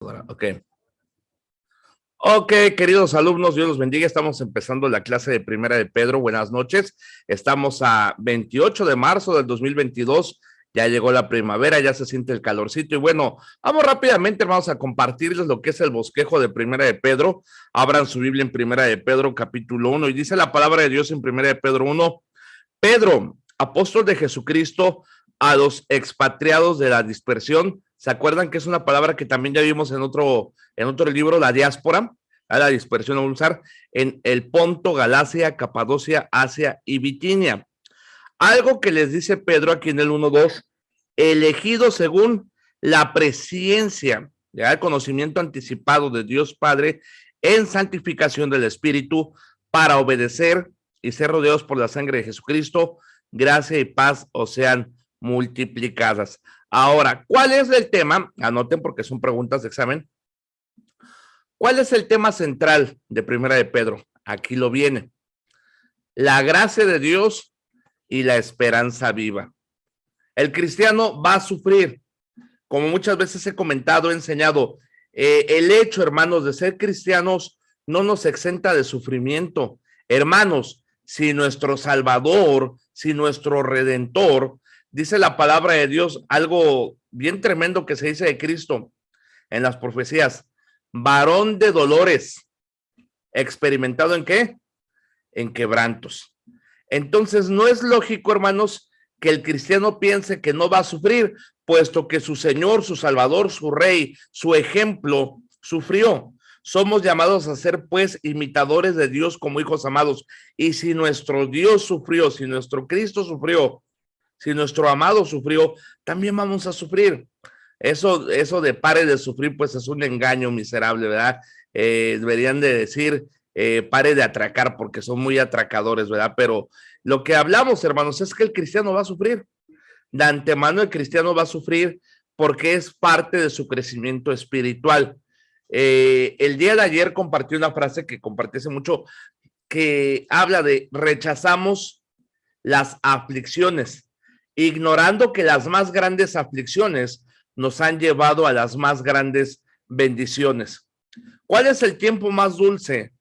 Ok. Ok, queridos alumnos, Dios los bendiga. Estamos empezando la clase de Primera de Pedro. Buenas noches. Estamos a 28 de marzo del 2022. Ya llegó la primavera, ya se siente el calorcito. Y bueno, vamos rápidamente, hermanos, a compartirles lo que es el bosquejo de Primera de Pedro. Abran su Biblia en Primera de Pedro, capítulo 1. Y dice la palabra de Dios en Primera de Pedro 1. Pedro, apóstol de Jesucristo, a los expatriados de la dispersión. ¿Se acuerdan que es una palabra que también ya vimos en otro libro, la diáspora, a la dispersión, a usar en el Ponto, Galacia, Capadocia, Asia y Bitinia? Algo que les dice Pedro aquí en el 1:2, elegido según la presciencia, ya el conocimiento anticipado de Dios Padre en santificación del Espíritu para obedecer y ser rodeados por la sangre de Jesucristo, gracia y paz os sean multiplicadas. Ahora, ¿cuál es el tema? Anoten porque son preguntas de examen. ¿Cuál es el tema central de Primera de Pedro? Aquí lo viene. La gracia de Dios y la esperanza viva. El cristiano va a sufrir, como muchas veces he comentado, he enseñado, el hecho, hermanos, de ser cristianos no nos exenta de sufrimiento. Hermanos, si nuestro Salvador, si nuestro Redentor, dice la palabra de Dios, algo bien tremendo que se dice de Cristo en las profecías, varón de dolores, experimentado ¿en qué? En quebrantos. Entonces, no es lógico, hermanos, que el cristiano piense que no va a sufrir, puesto que su Señor, su Salvador, su Rey, su ejemplo, sufrió. Somos llamados a ser, pues, imitadores de Dios como hijos amados. Y si nuestro Dios sufrió, si nuestro Cristo sufrió, si nuestro amado sufrió, también vamos a sufrir. Eso de pare de sufrir, pues es un engaño miserable, ¿verdad? Deberían de decir, pare de atracar, porque son muy atracadores, ¿verdad? Pero lo que hablamos, hermanos, es que el cristiano va a sufrir. De antemano el cristiano va a sufrir porque es parte de su crecimiento espiritual. El día de ayer compartí una frase que compartí hace mucho, que habla de rechazamos las aflicciones, ignorando que las más grandes aflicciones nos han llevado a las más grandes bendiciones. ¿Cuál es el tiempo más dulce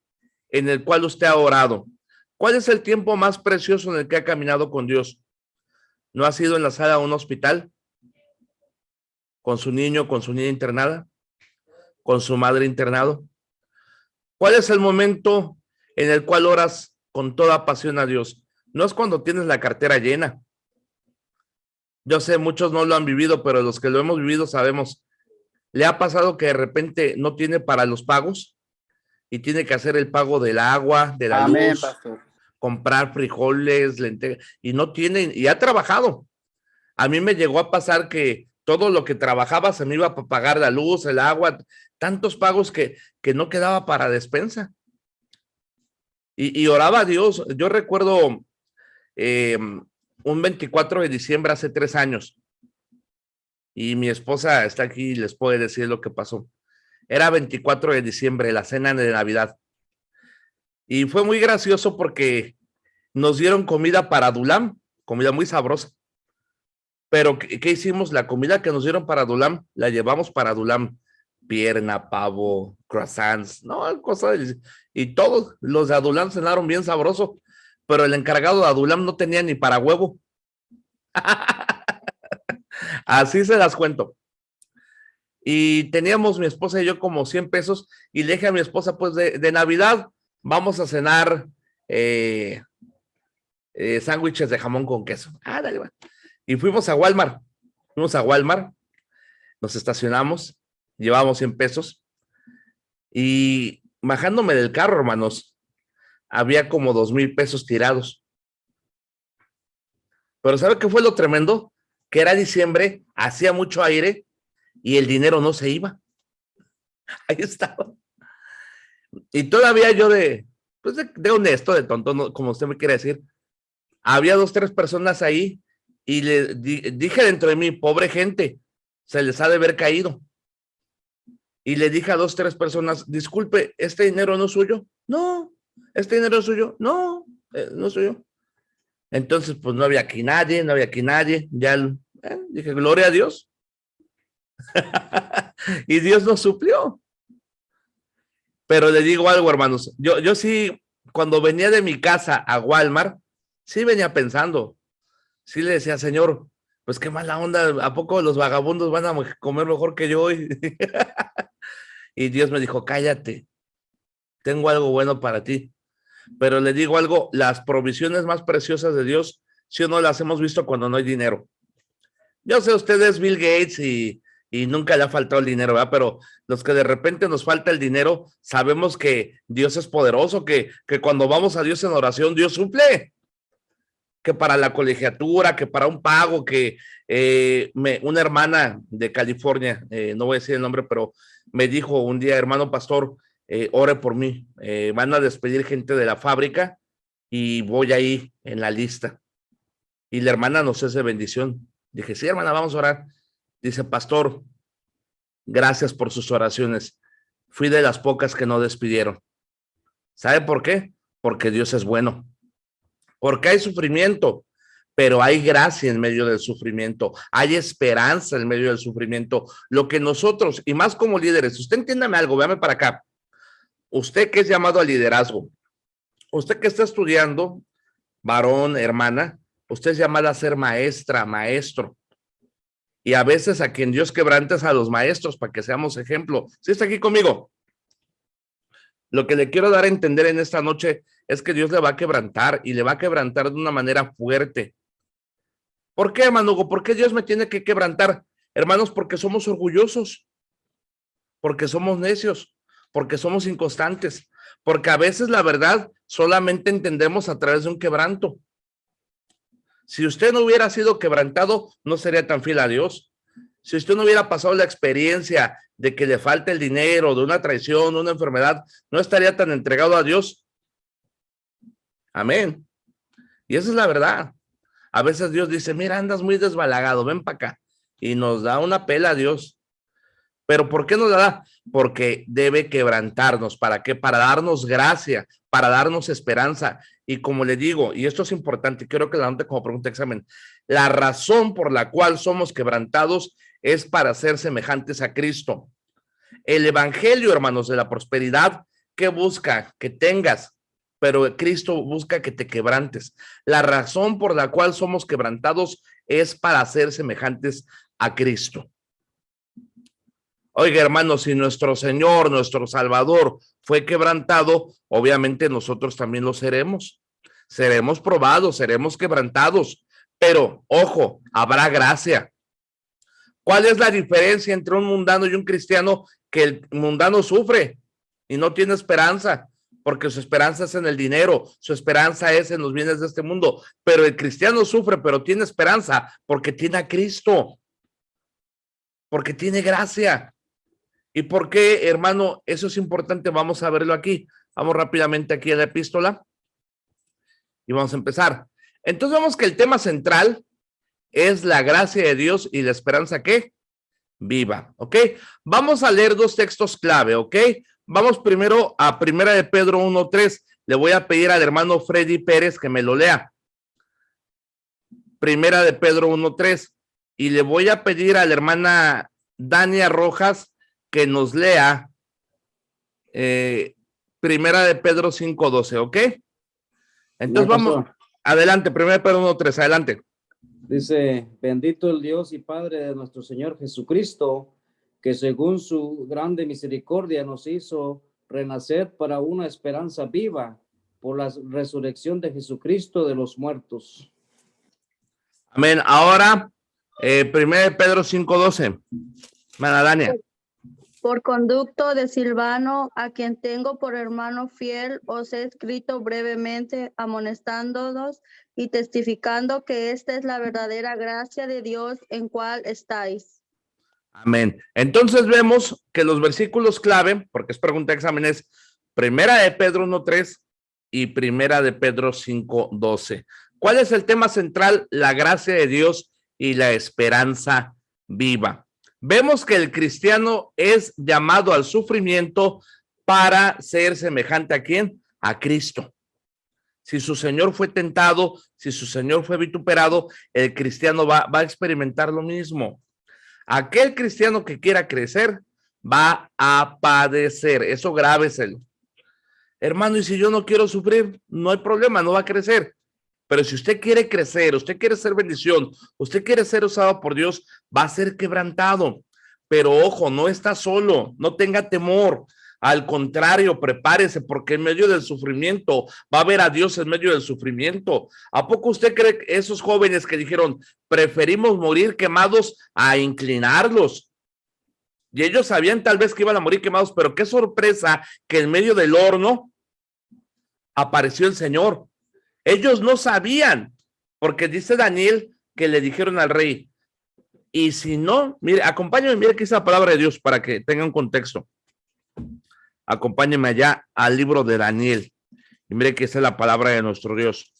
en el cual usted ha orado? ¿Cuál es el tiempo más precioso en el que ha caminado con Dios? ¿No ha sido en la sala de un hospital? ¿Con su niño, con su niña internada? ¿Con su madre internado? ¿Cuál es el momento en el cual oras con toda pasión a Dios? No es cuando tienes la cartera llena. Yo sé, muchos no lo han vivido, pero los que lo hemos vivido sabemos. ¿Le ha pasado que de repente no tiene para los pagos y tiene que hacer el pago del agua, de la Amén, luz, pastor. comprar frijoles, lentejas, y no tiene, y ha trabajado? A mí me llegó a pasar que todo lo que trabajaba se me iba a pagar la luz, el agua, tantos pagos que no quedaba para despensa. Y oraba a Dios. Yo recuerdo un 24 de diciembre hace 3 años, y mi esposa está aquí y les puede decir lo que pasó. Era 24 de diciembre, la cena de Navidad. Y fue muy gracioso porque nos dieron comida para Dulam, comida muy sabrosa. Pero, ¿qué hicimos? La comida que nos dieron para Dulam, la llevamos para Dulam. Pierna, pavo, croissants, no, cosa de... Y todos los de Adulam cenaron bien sabroso, pero el encargado de Adulam no tenía ni para huevo. Así se las cuento. Y teníamos mi esposa y yo como 100 pesos, y le dije a mi esposa, pues de Navidad vamos a cenar sándwiches de jamón con queso. Dale, va. Y fuimos a Walmart, nos estacionamos, llevábamos 100 pesos, y bajándome del carro, hermanos, había como 2,000 pesos tirados. Pero ¿sabe qué fue lo tremendo? Que era diciembre, hacía mucho aire y el dinero no se iba. Ahí estaba. Y todavía yo pues de honesto, de tonto, no, como usted me quiere decir, había 2, 3 personas ahí y le dije dentro de mí, pobre gente, se les ha de haber caído. Y le dije a 2, 3 personas, disculpe, ¿este dinero no es suyo? No. ¿Este dinero es suyo? No, no es suyo. Entonces, pues no había aquí nadie. Ya dije, gloria a Dios. Y Dios nos suplió. Pero le digo algo, hermanos, yo sí, cuando venía de mi casa a Walmart, sí venía pensando, sí le decía, Señor, pues qué mala onda, ¿a poco los vagabundos van a comer mejor que yo? Y Dios me dijo, cállate, tengo algo bueno para ti. Pero le digo algo, las provisiones más preciosas de Dios, sí o no las hemos visto cuando no hay dinero. Yo sé, usted es Bill Gates y nunca le ha faltado el dinero, ¿verdad? Pero los que de repente nos falta el dinero, sabemos que Dios es poderoso, que cuando vamos a Dios en oración, Dios suple, que para la colegiatura, que para un pago, que una hermana de California, no voy a decir el nombre, pero me dijo un día, hermano pastor, ore por mí, van a despedir gente de la fábrica y voy ahí en la lista. Y la hermana nos hace bendición. Dije, sí, hermana, vamos a orar. Dice, pastor, gracias por sus oraciones. Fui de las pocas que no despidieron. ¿Sabe por qué? Porque Dios es bueno. Porque hay sufrimiento, pero hay gracia en medio del sufrimiento. Hay esperanza en medio del sufrimiento. Lo que nosotros, y más como líderes, usted entiéndame algo, véame para acá. Usted que es llamado al liderazgo, usted que está estudiando, varón, hermana, usted es llamada a ser maestra, maestro. Y a veces a quien Dios quebranta es a los maestros para que seamos ejemplo. ¿Sí está aquí conmigo? Lo que le quiero dar a entender en esta noche es que Dios le va a quebrantar y le va a quebrantar de una manera fuerte. ¿Por qué, hermano Hugo? ¿Por qué Dios me tiene que quebrantar? Hermanos, porque somos orgullosos, porque somos necios, porque somos inconstantes, porque a veces la verdad solamente entendemos a través de un quebranto. Si usted no hubiera sido quebrantado, no sería tan fiel a Dios. Si usted no hubiera pasado la experiencia de que le falta el dinero, de una traición, una enfermedad, no estaría tan entregado a Dios. Amén. Y esa es la verdad. A veces Dios dice, mira, andas muy desbalagado, ven para acá. Y nos da una pela a Dios. ¿Pero por qué nos la da? Porque debe quebrantarnos. ¿Para qué? Para darnos gracia, para darnos esperanza. Y como le digo, y esto es importante, quiero que la anote como pregunta de examen, la razón por la cual somos quebrantados es para ser semejantes a Cristo. El evangelio, hermanos, de la prosperidad, ¿qué busca? Que tengas, pero Cristo busca que te quebrantes. La razón por la cual somos quebrantados es para ser semejantes a Cristo. Oiga, hermanos, si nuestro Señor, nuestro Salvador fue quebrantado, obviamente nosotros también lo seremos. Seremos probados, seremos quebrantados, pero ojo, habrá gracia. ¿Cuál es la diferencia entre un mundano y un cristiano? Que el mundano sufre y no tiene esperanza, porque su esperanza es en el dinero, su esperanza es en los bienes de este mundo, pero el cristiano sufre, pero tiene esperanza porque tiene a Cristo, porque tiene gracia. ¿Y por qué, hermano? Eso es importante, vamos a verlo aquí. Vamos rápidamente aquí a la epístola y vamos a empezar. Entonces vemos que el tema central es la gracia de Dios y la esperanza que viva, ¿ok? Vamos a leer dos textos clave, ¿ok? Vamos primero a Primera de Pedro 1:3. Le voy a pedir al hermano Freddy Pérez que me lo lea. Primera de Pedro 1:3. Y le voy a pedir a la hermana Dania Rojas que nos lea Primera de Pedro 5:12, ¿ok? Entonces vamos, adelante, Primera de Pedro 1:3, adelante. Dice, bendito el Dios y Padre de nuestro Señor Jesucristo, que según su grande misericordia nos hizo renacer para una esperanza viva por la resurrección de Jesucristo de los muertos. Amén. Ahora, 1 Pedro 5:12. Manadania. Por conducto de Silvano, a quien tengo por hermano fiel, os he escrito brevemente, amonestándolos y testificando que esta es la verdadera gracia de Dios en cual estáis. Amén. Entonces vemos que los versículos clave, porque es pregunta de examen, es 1 Pedro 1:3 y 1 Pedro 5:12. ¿Cuál es el tema central? La gracia de Dios y la esperanza viva. Vemos que el cristiano es llamado al sufrimiento para ser semejante ¿a quién? A Cristo. Si su Señor fue tentado, si su Señor fue vituperado, el cristiano va a experimentar lo mismo. Aquel cristiano que quiera crecer va a padecer. Eso grábeselo. Hermano, y si yo no quiero sufrir, no hay problema, no va a crecer. Pero si usted quiere crecer, usted quiere ser bendición, usted quiere ser usado por Dios, va a ser quebrantado. Pero ojo, no está solo, no tenga temor. Al contrario, prepárese, porque en medio del sufrimiento va a ver a Dios en medio del sufrimiento. ¿A poco usted cree que esos jóvenes que dijeron, preferimos morir quemados a inclinarlos? Y ellos sabían tal vez que iban a morir quemados, pero qué sorpresa que en medio del horno apareció el Señor. Ellos no sabían, porque dice Daniel que le dijeron al rey, y si no, mire, acompáñame, mire que es la palabra de Dios para que tengan contexto. Acompáñenme allá al libro de Daniel. Y mire que esa es la palabra de nuestro Dios.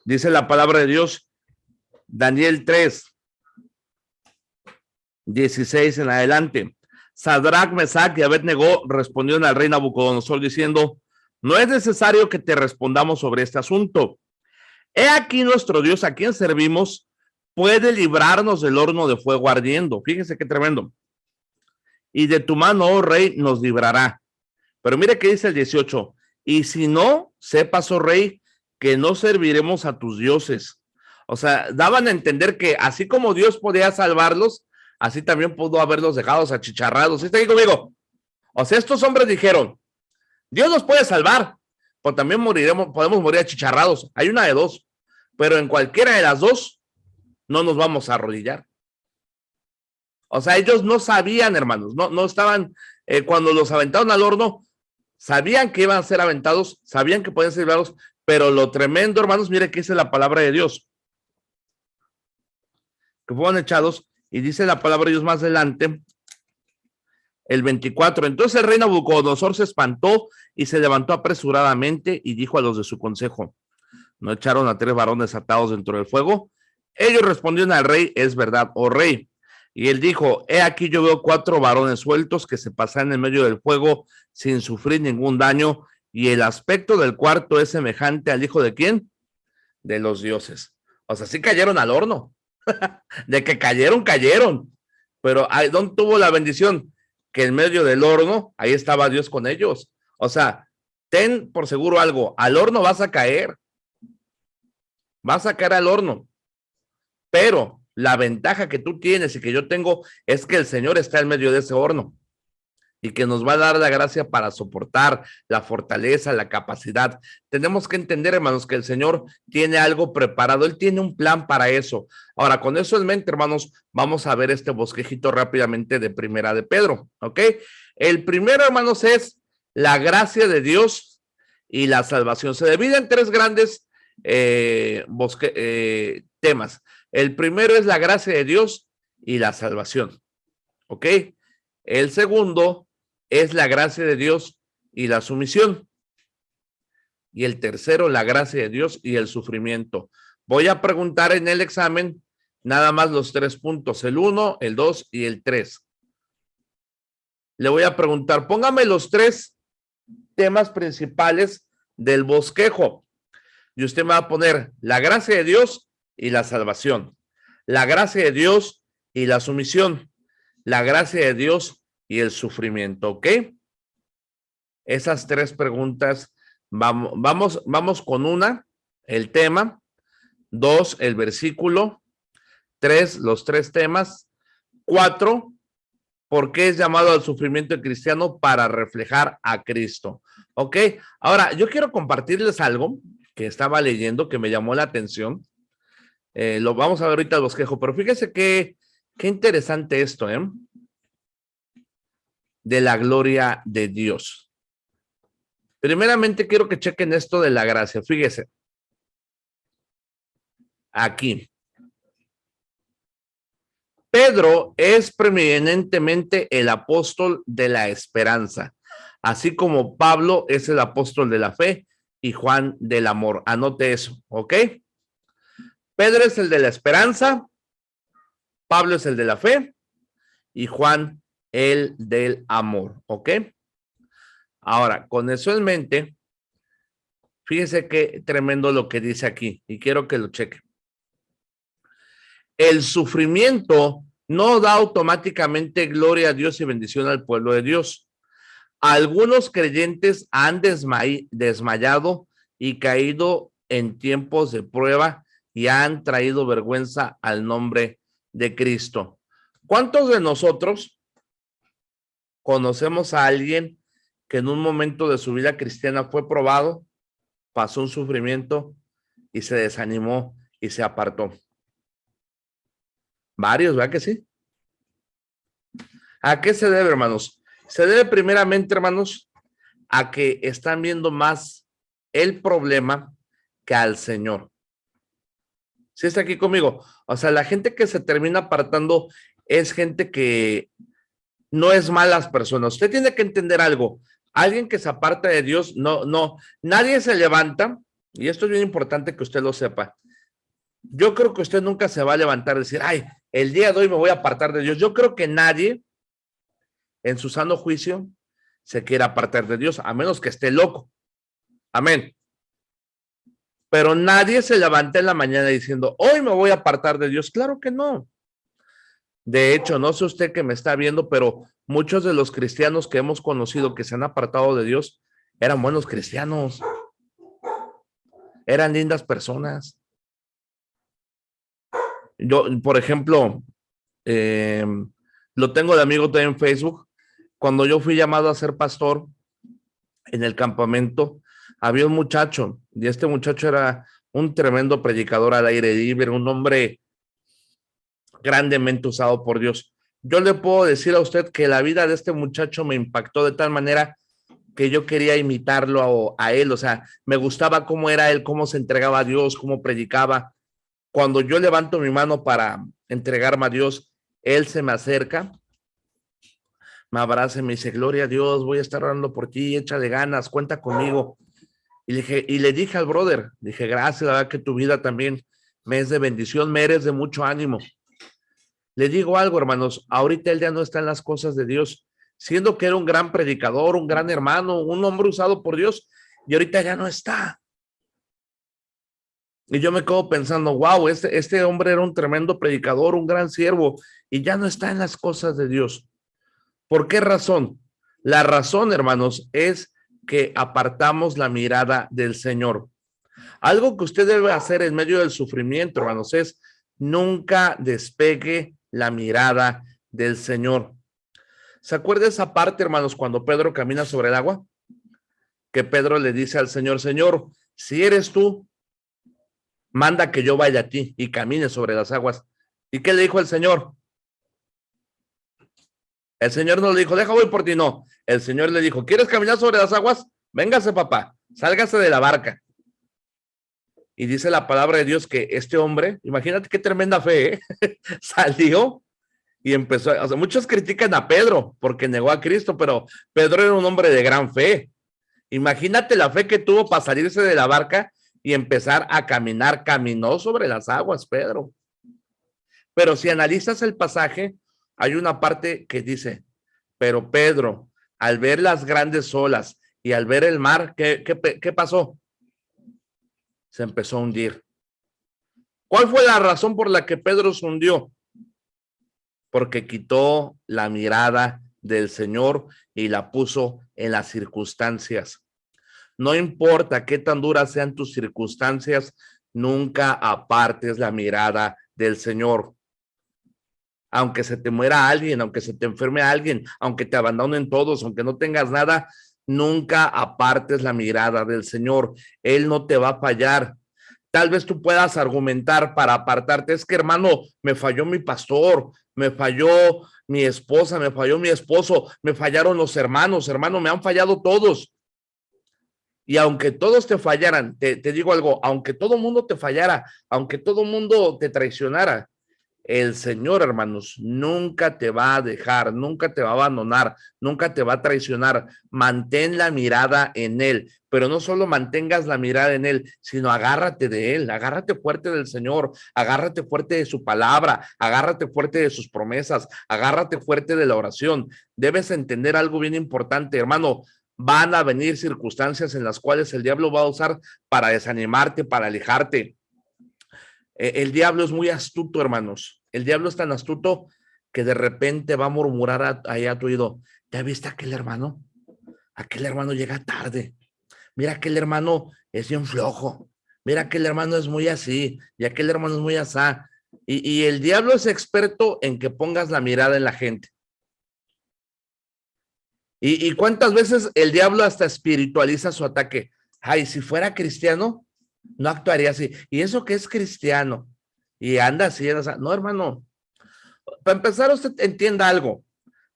Dice la palabra de Dios, Daniel 3, 16 en adelante. Sadrach, Mesach y Abed-Negó respondieron al rey Nabucodonosor diciendo, no es necesario que te respondamos sobre este asunto. He aquí nuestro Dios a quien servimos puede librarnos del horno de fuego ardiendo. Fíjense qué tremendo. Y de tu mano, oh rey, nos librará. Pero mire qué dice el 18. Y si no, sepas, oh rey, que no serviremos a tus dioses. O sea, daban a entender que así como Dios podía salvarlos, así también pudo haberlos dejado achicharrados. ¿Sí está aquí conmigo? O sea, estos hombres dijeron, Dios nos puede salvar, pero también moriremos, podemos morir achicharrados. Hay una de dos, pero en cualquiera de las dos, no nos vamos a arrodillar. O sea, ellos no sabían, hermanos, no estaban, cuando los aventaron al horno, sabían que iban a ser aventados, sabían que podían ser librados, pero lo tremendo, hermanos, mire que dice la palabra de Dios, que fueron echados, y dice la palabra de Dios más adelante, el 24, entonces el rey Nabucodonosor se espantó y se levantó apresuradamente y dijo a los de su consejo, ¿no echaron a 3 varones atados dentro del fuego? Ellos respondieron al rey, es verdad, oh rey. Y él dijo, he aquí yo veo 4 varones sueltos que se pasan en medio del fuego sin sufrir ningún daño, y el aspecto del cuarto es semejante al hijo de ¿quién? De los dioses. O sea, sí cayeron al horno. De que cayeron. Pero ¿dónde tuvo la bendición? Que en medio del horno, ahí estaba Dios con ellos. O sea, ten por seguro algo, al horno vas a caer. Vas a caer al horno. Pero la ventaja que tú tienes y que yo tengo es que el Señor está en medio de ese horno y que nos va a dar la gracia para soportar la fortaleza, la capacidad. Tenemos que entender, hermanos, que el Señor tiene algo preparado. Él tiene un plan para eso. Ahora, con eso en mente, hermanos, vamos a ver este bosquejito rápidamente de Primera de Pedro, ¿ok? El primero, hermanos, es la gracia de Dios y la salvación. Se divide en 3 grandes temas. El primero es la gracia de Dios y la salvación, ¿ok? El segundo es la gracia de Dios y la sumisión. Y el tercero, la gracia de Dios y el sufrimiento. Voy a preguntar en el examen nada más los 3 puntos, el 1, el 2 y el 3. Le voy a preguntar, póngame los 3 temas principales del bosquejo. Y usted me va a poner la gracia de Dios y la salvación, la gracia de Dios y la sumisión, la gracia de Dios y el sufrimiento, ¿ok? Esas 3 preguntas, vamos con 1, el tema, 2, el versículo, 3, los 3 temas, 4, ¿por qué es llamado al sufrimiento cristiano? Para reflejar a Cristo, ¿ok? Ahora, yo quiero compartirles algo que estaba leyendo que me llamó la atención. Lo vamos a ver ahorita el bosquejo, pero fíjese qué interesante esto, de la gloria de Dios. Primeramente quiero que chequen esto de la gracia, fíjese. Aquí. Pedro es preeminentemente el apóstol de la esperanza, así como Pablo es el apóstol de la fe y Juan del amor. Anote eso, ¿ok? Pedro es el de la esperanza, Pablo es el de la fe y Juan el del amor, ¿ok? Ahora, con eso en mente, fíjese qué tremendo lo que dice aquí y quiero que lo cheque. el sufrimiento no da automáticamente gloria a Dios y bendición al pueblo de Dios. Algunos creyentes han desmayado y caído en tiempos de prueba y han traído vergüenza al nombre de Cristo. ¿Cuántos de nosotros conocemos a alguien que en un momento de su vida cristiana fue probado, pasó un sufrimiento y se desanimó y se apartó? Varios, ¿verdad que sí? ¿A qué se debe, hermanos? Se debe primeramente, hermanos, a que están viendo más el problema que al Señor. ¿Sí está aquí conmigo? O sea, la gente que se termina apartando es gente que no es malas personas. Usted tiene que entender algo. Alguien que se aparta de Dios, nadie se levanta, y esto es bien importante que usted lo sepa. Yo creo que usted nunca se va a levantar y decir, ay, el día de hoy me voy a apartar de Dios. Yo creo que nadie en su sano juicio se quiere apartar de Dios, a menos que esté loco. Amén. Pero nadie se levanta en la mañana diciendo, hoy me voy a apartar de Dios. Claro que no. De hecho, no sé usted que me está viendo, pero muchos de los cristianos que hemos conocido que se han apartado de Dios eran buenos cristianos. Eran lindas personas. Yo, por ejemplo, lo tengo de amigo también en Facebook. Cuando yo fui llamado a ser pastor en el campamento, había un muchacho, y este muchacho era un tremendo predicador al aire libre, un hombre grandemente usado por Dios. Yo le puedo decir a usted que la vida de este muchacho me impactó de tal manera que yo quería imitarlo a él. O sea, me gustaba cómo era él, cómo se entregaba a Dios, cómo predicaba. Cuando yo levanto mi mano para entregarme a Dios, él se me acerca, me abraza y me dice, gloria a Dios, voy a estar orando por ti, échale ganas, cuenta conmigo. Y le dije al brother, dije, gracias, la verdad que tu vida también me es de bendición, me eres de mucho ánimo. Le digo algo, hermanos, ahorita él ya no está en las cosas de Dios, siendo que era un gran predicador, un gran hermano, un hombre usado por Dios, y ahorita ya no está. Y yo me quedo pensando, wow, este hombre era un tremendo predicador, un gran siervo, y ya no está en las cosas de Dios. ¿Por qué razón? La razón, hermanos, es que apartamos la mirada del Señor. Algo que usted debe hacer en medio del sufrimiento, hermanos, es nunca despegue la mirada del Señor. ¿Se acuerda esa parte, hermanos, cuando Pedro camina sobre el agua? Que Pedro le dice al Señor, Señor, si eres tú, manda que yo vaya a ti y camine sobre las aguas. ¿Y qué le dijo el Señor? El Señor no le dijo, deja voy por ti, no. El Señor le dijo, ¿quieres caminar sobre las aguas? Véngase, papá, sálgase de la barca. Y dice la palabra de Dios que este hombre, imagínate qué tremenda fe, salió y empezó, o sea, muchos critican a Pedro porque negó a Cristo, pero Pedro era un hombre de gran fe. Imagínate la fe que tuvo para salirse de la barca y empezar a caminar. Caminó sobre las aguas, Pedro. Pero si analizas el pasaje, hay una parte que dice, pero Pedro, al ver las grandes olas y al ver el mar, ¿qué pasó? Se empezó a hundir. ¿Cuál fue la razón por la que Pedro se hundió? Porque quitó la mirada del Señor y la puso en las circunstancias. No importa qué tan duras sean tus circunstancias, nunca apartes la mirada del Señor. Aunque se te muera alguien, aunque se te enferme alguien, aunque te abandonen todos, aunque no tengas nada, nunca apartes la mirada del Señor. Él no te va a fallar. Tal vez tú puedas argumentar para apartarte, es que hermano, me falló mi pastor, me falló mi esposa, me falló mi esposo, me fallaron los hermanos, hermano, me han fallado todos. Y aunque todos te fallaran, te digo algo, aunque todo mundo te fallara, aunque todo mundo te traicionara, el Señor, hermanos, nunca te va a dejar, nunca te va a abandonar, nunca te va a traicionar. Mantén la mirada en Él, pero no solo mantengas la mirada en Él, sino agárrate de Él, agárrate fuerte del Señor, agárrate fuerte de su palabra, agárrate fuerte de sus promesas, agárrate fuerte de la oración. Debes entender algo bien importante, hermano. Van a venir circunstancias en las cuales el diablo va a usar para desanimarte, para alejarte. El diablo es muy astuto, hermanos. El diablo es tan astuto que de repente va a murmurar ahí a tu oído. ¿Ya viste a aquel hermano? Aquel hermano llega tarde. Mira, aquel hermano es bien flojo. Mira, aquel hermano es muy así y aquel hermano es muy asá. Y el diablo es experto en que pongas la mirada en la gente. ¿Y cuántas veces el diablo hasta espiritualiza su ataque? Ay, si fuera cristiano, no actuaría así. ¿Y eso que es cristiano? Y anda así, no, hermano. Para empezar, usted entienda algo.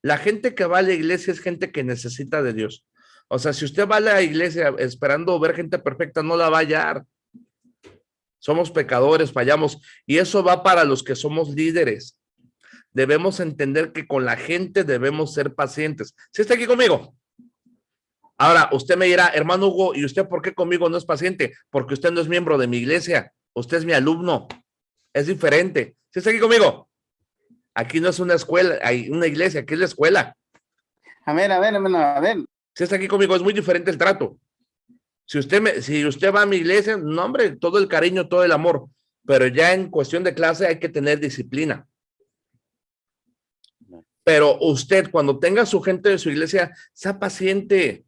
La gente que va a la iglesia es gente que necesita de Dios. O sea, si usted va a la iglesia esperando ver gente perfecta, no la va a hallar. Somos pecadores, fallamos. Y eso va para los que somos líderes. Debemos entender que con la gente debemos ser pacientes. ¿Sí está aquí conmigo? Ahora, usted me dirá, hermano Hugo, ¿y usted por qué conmigo no es paciente? Porque usted no es miembro de mi iglesia. Usted es mi alumno. Es diferente. ¿Sí está aquí conmigo? Aquí no es una escuela, hay una iglesia, aquí es la escuela. A ver. Si está aquí conmigo, es muy diferente el trato. Si usted va a mi iglesia, no, hombre, todo el cariño, todo el amor, pero ya en cuestión de clase hay que tener disciplina. Pero usted, cuando tenga su gente de su iglesia, sea paciente,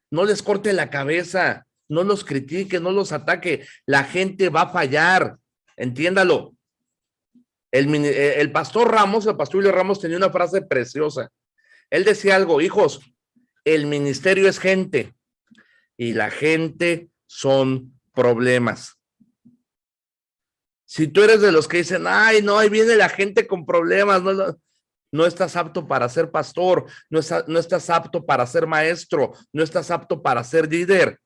no les corte la cabeza, no los critique, no los ataque. La gente va a fallar, entiéndalo. El pastor William Ramos tenía una frase preciosa. Él decía algo, hijos, el ministerio es gente y la gente son problemas. Si tú eres de los que dicen, ay, no, ahí viene la gente con problemas, no estás apto para ser pastor, no estás apto para ser maestro, no estás apto para ser líder.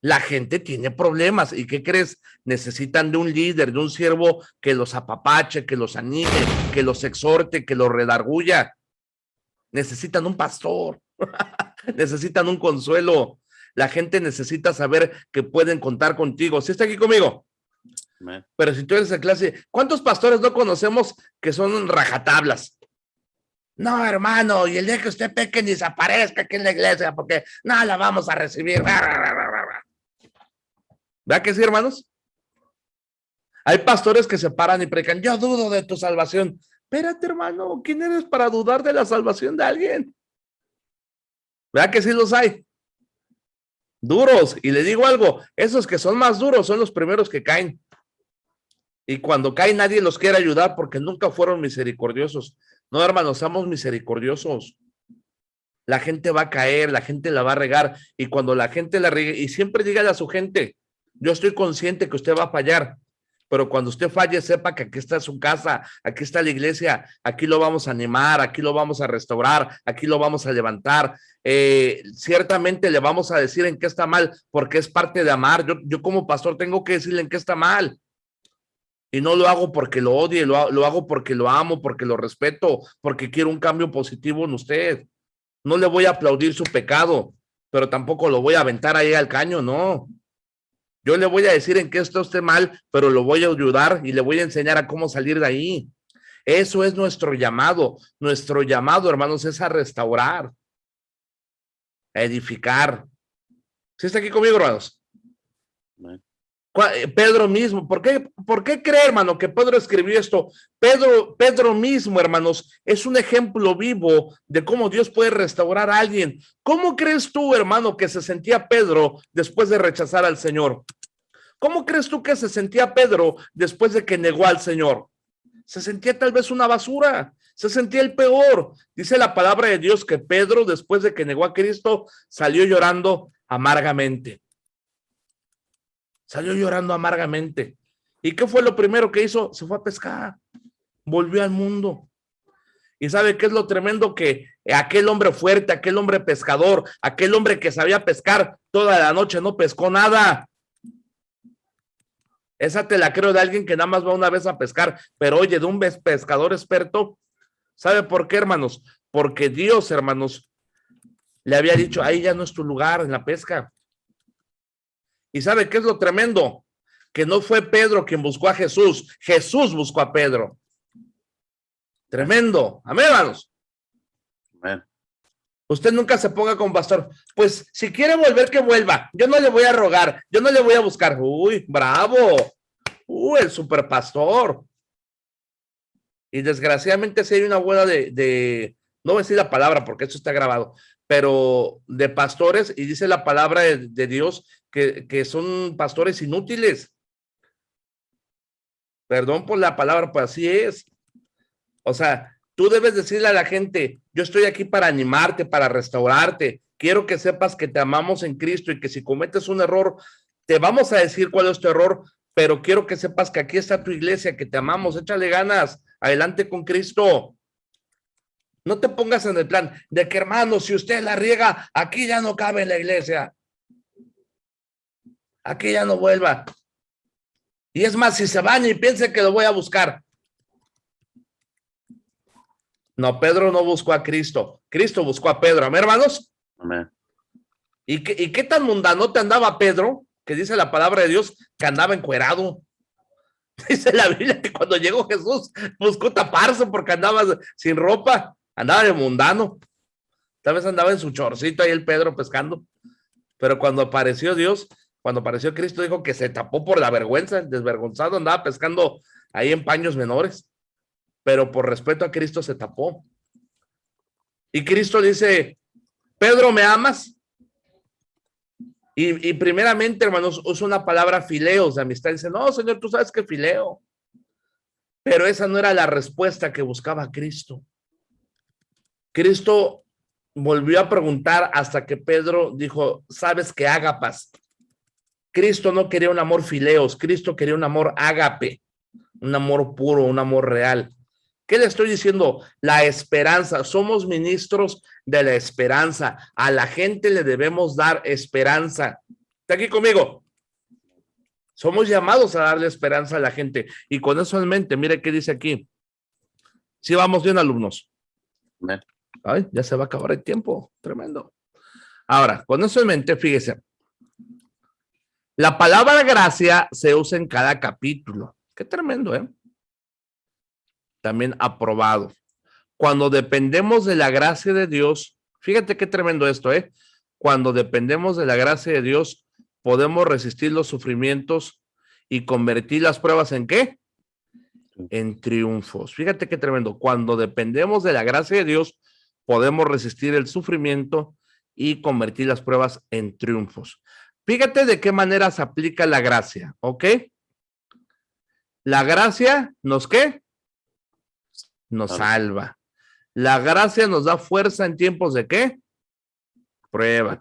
La gente tiene problemas. ¿Y qué crees? Necesitan de un líder, de un siervo que los apapache, que los anime, que los exhorte, que los redarguya. Necesitan un pastor. Necesitan un consuelo. La gente necesita saber que pueden contar contigo. ¿Sí está aquí conmigo? Man. Pero si tú eres de clase, ¿cuántos pastores no conocemos que son rajatablas? No, hermano, y el día que usted peque ni se aparezca aquí en la iglesia porque no la vamos a recibir. ¿Verdad que sí, hermanos? Hay pastores que se paran y predican, yo dudo de tu salvación. Espérate, hermano, ¿quién eres para dudar de la salvación de alguien? ¿Verdad que sí los hay? Duros. Y le digo algo, esos que son más duros son los primeros que caen. Y cuando caen nadie los quiere ayudar porque nunca fueron misericordiosos. No, hermanos, seamos misericordiosos. La gente va a caer, la gente la va a regar. Y cuando la gente la regue, y siempre dígale a su gente, yo estoy consciente que usted va a fallar, pero cuando usted falle, sepa que aquí está su casa, aquí está la iglesia, aquí lo vamos a animar, aquí lo vamos a restaurar, aquí lo vamos a levantar. Ciertamente le vamos a decir en qué está mal, porque es parte de amar. Yo como pastor tengo que decirle en qué está mal. Y no lo hago porque lo odie, lo hago porque lo amo, porque lo respeto, porque quiero un cambio positivo en usted. No le voy a aplaudir su pecado, pero tampoco lo voy a aventar ahí al caño, no. Yo le voy a decir en qué está usted mal, pero lo voy a ayudar y le voy a enseñar a cómo salir de ahí. Eso es nuestro llamado. Nuestro llamado, hermanos, es a restaurar, a edificar. ¿Sí está aquí conmigo, hermanos? Pedro mismo, ¿por qué cree, hermano, que Pedro escribió esto? Pedro mismo, hermanos, es un ejemplo vivo de cómo Dios puede restaurar a alguien. ¿Cómo crees tú, hermano, que se sentía Pedro después de rechazar al Señor? ¿Cómo crees tú que se sentía Pedro después de que negó al Señor? Se sentía tal vez una basura, se sentía el peor. Dice la palabra de Dios que Pedro, después de que negó a Cristo, salió llorando amargamente. Salió llorando amargamente. ¿Y qué fue lo primero que hizo? Se fue a pescar. Volvió al mundo. ¿Y sabe qué es lo tremendo? Que aquel hombre fuerte, aquel hombre pescador, aquel hombre que sabía pescar toda la noche no pescó nada. Esa te la creo de alguien que nada más va una vez a pescar, pero oye, de un pescador experto. ¿Sabe por qué, hermanos? Porque Dios, hermanos, le había dicho, ahí ya no es tu lugar en la pesca. ¿Y sabe qué es lo tremendo? Que no fue Pedro quien buscó a Jesús, Jesús buscó a Pedro. Tremendo. Amén, hermanos. Amén. Usted nunca se ponga con pastor. Pues si quiere volver, que vuelva. Yo no le voy a rogar, yo no le voy a buscar. Uy, bravo. El superpastor. Y desgraciadamente sí hay una bola no voy a decir la palabra porque eso está grabado, pero de pastores, y dice la palabra de Dios que son pastores inútiles. Perdón por la palabra, pero así es. O sea, tú debes decirle a la gente, yo estoy aquí para animarte, para restaurarte. Quiero que sepas que te amamos en Cristo y que si cometes un error, te vamos a decir cuál es tu error, pero quiero que sepas que aquí está tu iglesia, que te amamos, échale ganas, adelante con Cristo. No te pongas en el plan de que, hermano, si usted la riega, aquí ya no cabe en la iglesia. Aquí ya no vuelva. Y es más, si se baña y piense que lo voy a buscar. No, Pedro no buscó a Cristo. Cristo buscó a Pedro. ¿Amén, hermanos? Amén. ¿Y qué tan mundano te andaba Pedro? Que dice la palabra de Dios que andaba encuerado. Dice la Biblia que cuando llegó Jesús buscó taparse porque andaba sin ropa. Andaba de mundano. Tal vez andaba en su chorcito ahí el Pedro pescando. Pero cuando apareció Dios, cuando apareció Cristo, dijo que se tapó por la vergüenza. Desvergonzado andaba pescando ahí en paños menores. Pero por respeto a Cristo se tapó. Y Cristo dice, Pedro, ¿me amas? Y primeramente, hermanos, usa una palabra fileos de amistad. Dice, no, Señor, tú sabes que fileo. Pero esa no era la respuesta que buscaba Cristo. Cristo volvió a preguntar hasta que Pedro dijo, ¿sabes que ágapas? Cristo no quería un amor fileos, Cristo quería un amor ágape, un amor puro, un amor real. ¿Qué le estoy diciendo? La esperanza. Somos ministros de la esperanza. A la gente le debemos dar esperanza. ¿Está aquí conmigo? Somos llamados a darle esperanza a la gente. Y con eso en mente, mire qué dice aquí. Sí, vamos bien, alumnos. Amén. Ay, ya se va a acabar el tiempo. Tremendo. Ahora, con eso en mente, fíjese. La palabra gracia se usa en cada capítulo. Qué tremendo, ¿eh? También aprobado. Cuando dependemos de la gracia de Dios, fíjate qué tremendo esto, ¿eh? Cuando dependemos de la gracia de Dios, podemos resistir los sufrimientos y convertir las pruebas ¿en qué? En triunfos. Fíjate qué tremendo. Cuando dependemos de la gracia de Dios, podemos resistir el sufrimiento y convertir las pruebas en triunfos. Fíjate de qué manera se aplica la gracia, ¿ok? La gracia nos ¿qué? Nos salva. La gracia nos da fuerza en tiempos de ¿qué? Prueba.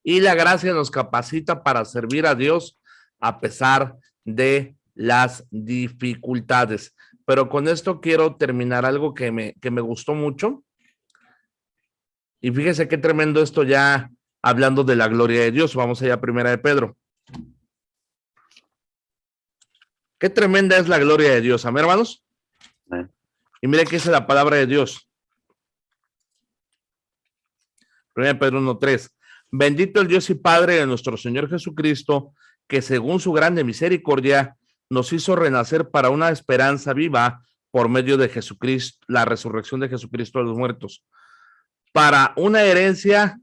Y la gracia nos capacita para servir a Dios a pesar de las dificultades. Pero con esto quiero terminar algo que me gustó mucho. Y fíjese qué tremendo esto ya hablando de la gloria de Dios. Vamos allá a Primera de Pedro. Qué tremenda es la gloria de Dios. ¿Amén, hermanos? Amén. Y mire qué dice la palabra de Dios. 1 Pedro 1:3. Bendito el Dios y Padre de nuestro Señor Jesucristo, que según su grande misericordia nos hizo renacer para una esperanza viva por medio de Jesucristo, la resurrección de Jesucristo de los muertos, para una herencia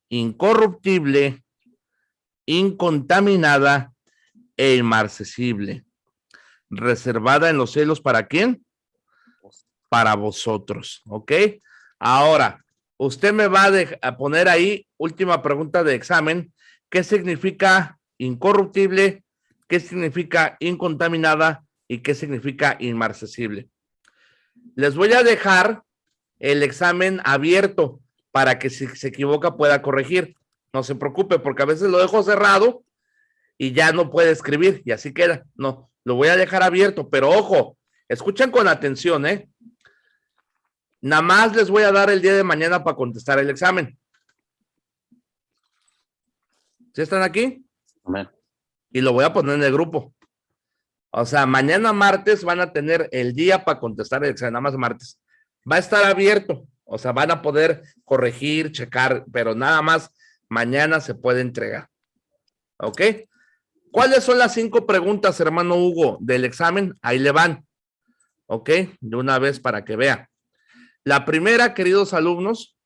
incorruptible, incontaminada e inmarcesible, reservada en los cielos, ¿para quién? Para vosotros, ¿ok? Ahora, usted me va a poner ahí, última pregunta de examen, ¿qué significa incorruptible? ¿Qué significa incontaminada? ¿Y qué significa inmarcesible? Les voy a dejar el examen abierto para que si se equivoca pueda corregir. No se preocupe, porque a veces lo dejo cerrado y ya no puede escribir y así queda. No, lo voy a dejar abierto, pero ojo, escuchen con atención, ¿eh? Nada más les voy a dar el día de mañana para contestar el examen. ¿Sí están aquí? Amén. Y lo voy a poner en el grupo. O sea, mañana martes van a tener el día para contestar el examen, nada más martes. Va a estar abierto, o sea, van a poder corregir, checar, pero nada más mañana se puede entregar. ¿Ok? ¿Cuáles son las 5 preguntas, hermano Hugo, del examen? Ahí le van. ¿Ok? De una vez para que vea. La primera, queridos alumnos,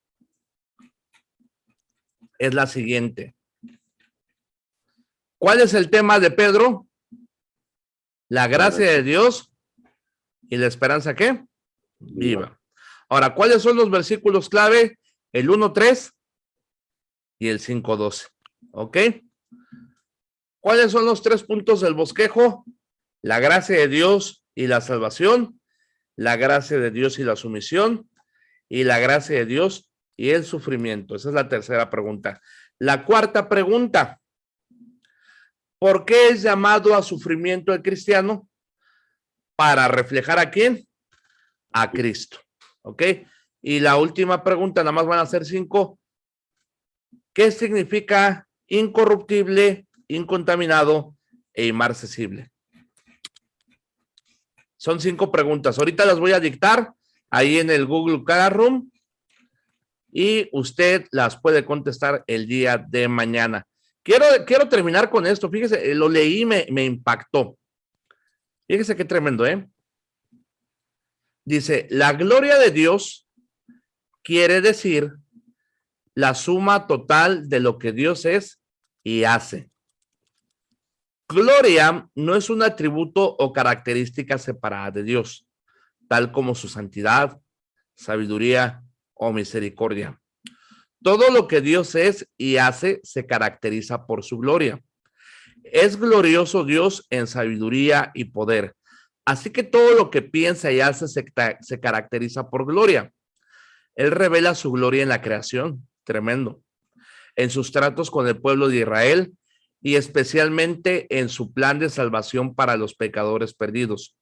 es la siguiente. ¿Cuál es el tema de Pedro? la gracia de Dios y la esperanza, ¿qué? Viva. Ahora, ¿cuáles son los versículos clave? El 1:3 y el 5:12. ¿Ok? ¿Cuáles son los 3 puntos del bosquejo? La gracia de Dios y la salvación, la gracia de Dios y la sumisión, y la gracia de Dios y el sufrimiento. Esa es la tercera pregunta. La cuarta pregunta: ¿por qué es llamado a sufrimiento el cristiano? Para reflejar ¿a quién? A Cristo. ¿Ok? Y la última pregunta, nada más van a ser 5. ¿Qué significa incorruptible, incontaminado e inmarcesible? Son 5 preguntas. Ahorita las voy a dictar ahí en el Google Classroom y usted las puede contestar el día de mañana. Quiero terminar con esto. Fíjese, lo leí y me impactó. Fíjese qué tremendo, ¿eh? Dice, la gloria de Dios quiere decir la suma total de lo que Dios es y hace. Gloria no es un atributo o característica separada de Dios, tal como su santidad, sabiduría o misericordia. Todo lo que Dios es y hace se caracteriza por su gloria. Es glorioso Dios en sabiduría y poder. Así que todo lo que piensa y hace se caracteriza por gloria. Él revela su gloria en la creación, tremendo, en sus tratos con el pueblo de Israel y especialmente en su plan de salvación para los pecadores perdidos.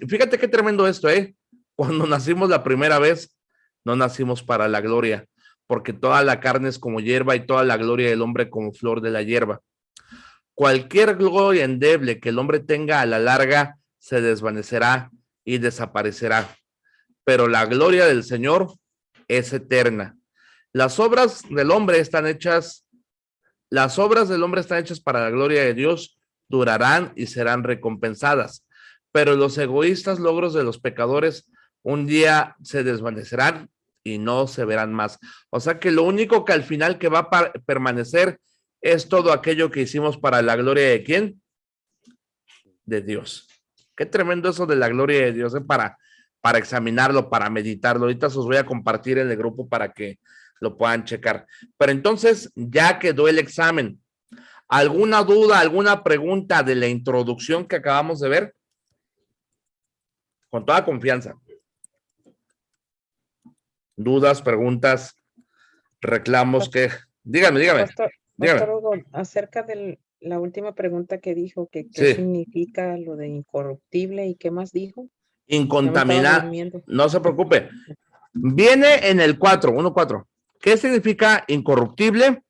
Fíjate qué tremendo esto, ¿eh? Cuando nacimos la primera vez, no nacimos para la gloria, porque toda la carne es como hierba y toda la gloria del hombre como flor de la hierba. Cualquier gloria endeble que el hombre tenga a la larga se desvanecerá y desaparecerá, pero la gloria del Señor es eterna. Las obras del hombre están hechas para la gloria de Dios, durarán y serán recompensadas, pero los egoístas logros de los pecadores un día se desvanecerán y no se verán más. O sea que lo único que al final que va a permanecer es todo aquello que hicimos para la gloria de ¿quién? De Dios. Qué tremendo eso de la gloria de Dios, ¿eh? Para examinarlo, para meditarlo. Ahorita os voy a compartir en el grupo para que lo puedan checar. Pero entonces ya quedó el examen. ¿Alguna duda, alguna pregunta de la introducción que acabamos de ver? Con toda confianza. Dudas, preguntas, reclamos, que dígame. Pastor Hugo, acerca de la última pregunta que dijo, que qué significa lo de incorruptible y qué más dijo. Incontaminado, no se preocupe. Viene en el 1.4. ¿Qué significa incorruptible?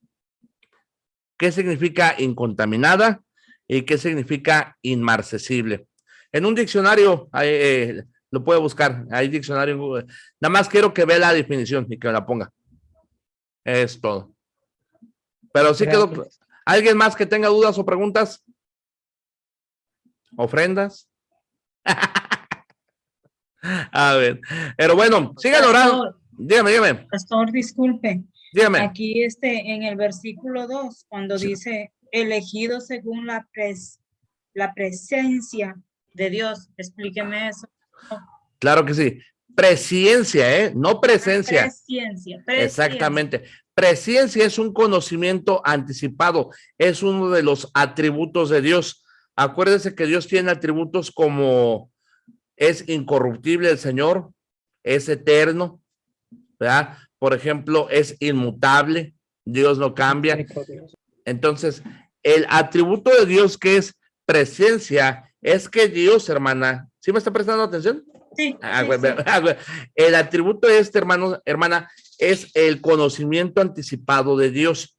¿Qué significa incontaminada? ¿Y qué significa inmarcesible? En un diccionario lo puede buscar, hay diccionario en Google. Nada más quiero que vea la definición y que me la ponga. Es todo. Pero sí quedó. ¿Alguien más que tenga dudas o preguntas? ¿Ofrendas? A ver, pero bueno, sigan orando. Dígame. Pastor, disculpe. Dígame. Aquí en el versículo 2, cuando dice elegido según la presencia de Dios, explíqueme eso. Claro que sí. Presciencia, no presencia. Presciencia. Exactamente. Presciencia es un conocimiento anticipado, es uno de los atributos de Dios. Acuérdense que Dios tiene atributos como es incorruptible el Señor, es eterno, ¿verdad? Por ejemplo, es inmutable, Dios no cambia. Entonces, el atributo de Dios que es presencia es que Dios, hermana, ¿sí me está prestando atención? Sí. El atributo de hermana, es el conocimiento anticipado de Dios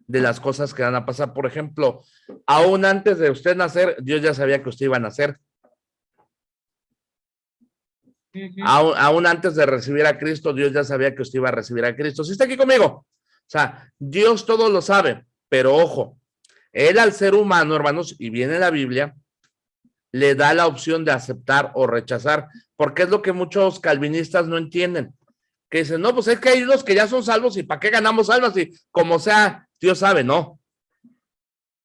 de las cosas que van a pasar. Por ejemplo, aún antes de usted nacer, Dios ya sabía que usted iba a nacer. Aún antes de recibir a Cristo, Dios ya sabía que usted iba a recibir a Cristo. ¿Sí está aquí conmigo? O sea, Dios todo lo sabe, pero ojo, Él al ser humano, hermanos, y viene la Biblia, le da la opción de aceptar o rechazar, porque es lo que muchos calvinistas no entienden, que dicen, no, pues es que hay unos que ya son salvos y ¿para qué ganamos almas? Y como sea, Dios sabe, no.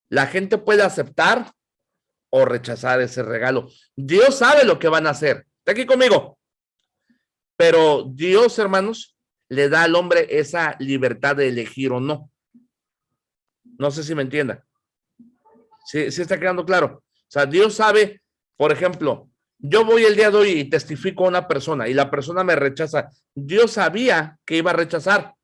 La gente puede aceptar o rechazar ese regalo. Dios sabe lo que van a hacer. Está aquí conmigo. Pero Dios, hermanos, le da al hombre esa libertad de elegir o no. No sé si me entienda. Sí está quedando claro. O sea, Dios sabe, por ejemplo, yo voy el día de hoy y testifico a una persona y la persona me rechaza. Dios sabía que iba a rechazar,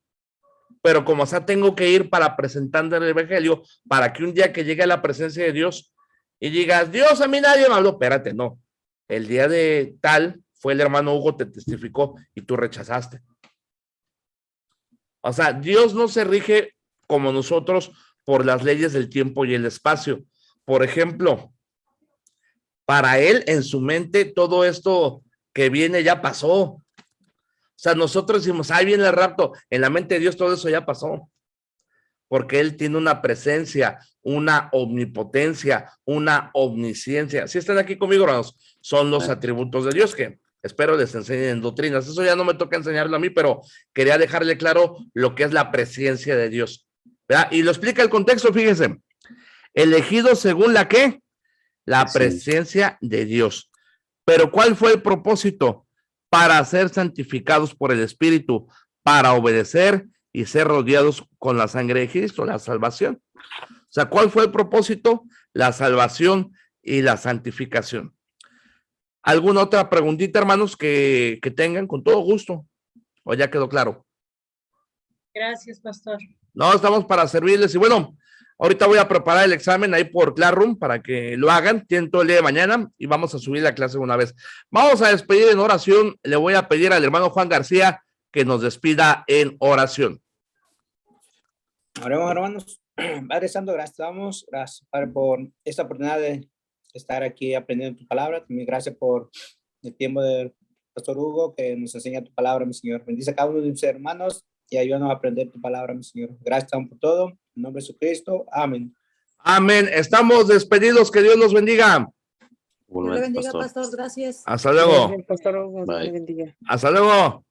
pero como o sea, tengo que ir para presentar el evangelio, para que un día que llegue a la presencia de Dios y digas, Dios, a mí nadie me habló. Espérate, no. El día de tal fue el hermano Hugo, te testificó y tú rechazaste. O sea, Dios no se rige como nosotros por las leyes del tiempo y el espacio. Por ejemplo, para él, en su mente, todo esto que viene ya pasó. O sea, nosotros decimos, ahí viene el rapto. En la mente de Dios todo eso ya pasó. Porque él tiene una presencia, una omnipotencia, una omnisciencia. Si están aquí conmigo, hermanos, son los atributos de Dios que espero les enseñen en doctrinas. Eso ya no me toca enseñarlo a mí, pero quería dejarle claro lo que es la presencia de Dios, ¿verdad? Y lo explica el contexto, fíjense. Elegido según la ¿qué? La presencia de Dios. Pero ¿cuál fue el propósito? Para ser santificados por el Espíritu, para obedecer y ser rodeados con la sangre de Cristo, la salvación. O sea, ¿cuál fue el propósito? La salvación y la santificación. ¿Alguna otra preguntita, hermanos, que tengan? Con todo gusto. ¿O ya quedó claro? Gracias, pastor. No, estamos para servirles. Y bueno, ahorita voy a preparar el examen ahí por Classroom para que lo hagan. Tienen todo el día de mañana y vamos a subir la clase una vez. Vamos a despedir en oración. Le voy a pedir al hermano Juan García que nos despida en oración. Oremos, hermanos. Padre Santo, gracias damos. Gracias, Padre, por esta oportunidad de estar aquí aprendiendo tu palabra. También gracias por el tiempo del pastor Hugo que nos enseña tu palabra, mi Señor. Bendice a cada uno de mis hermanos y ayúdanos a aprender tu palabra, mi Señor. Gracias por todo. En nombre de Jesucristo. Amén. Amén. Estamos despedidos. Que Dios los bendiga. Dios le bendiga, pastor. Gracias. Hasta luego. Pastor Hugo, Dios le Bye. bendiga. Hasta luego.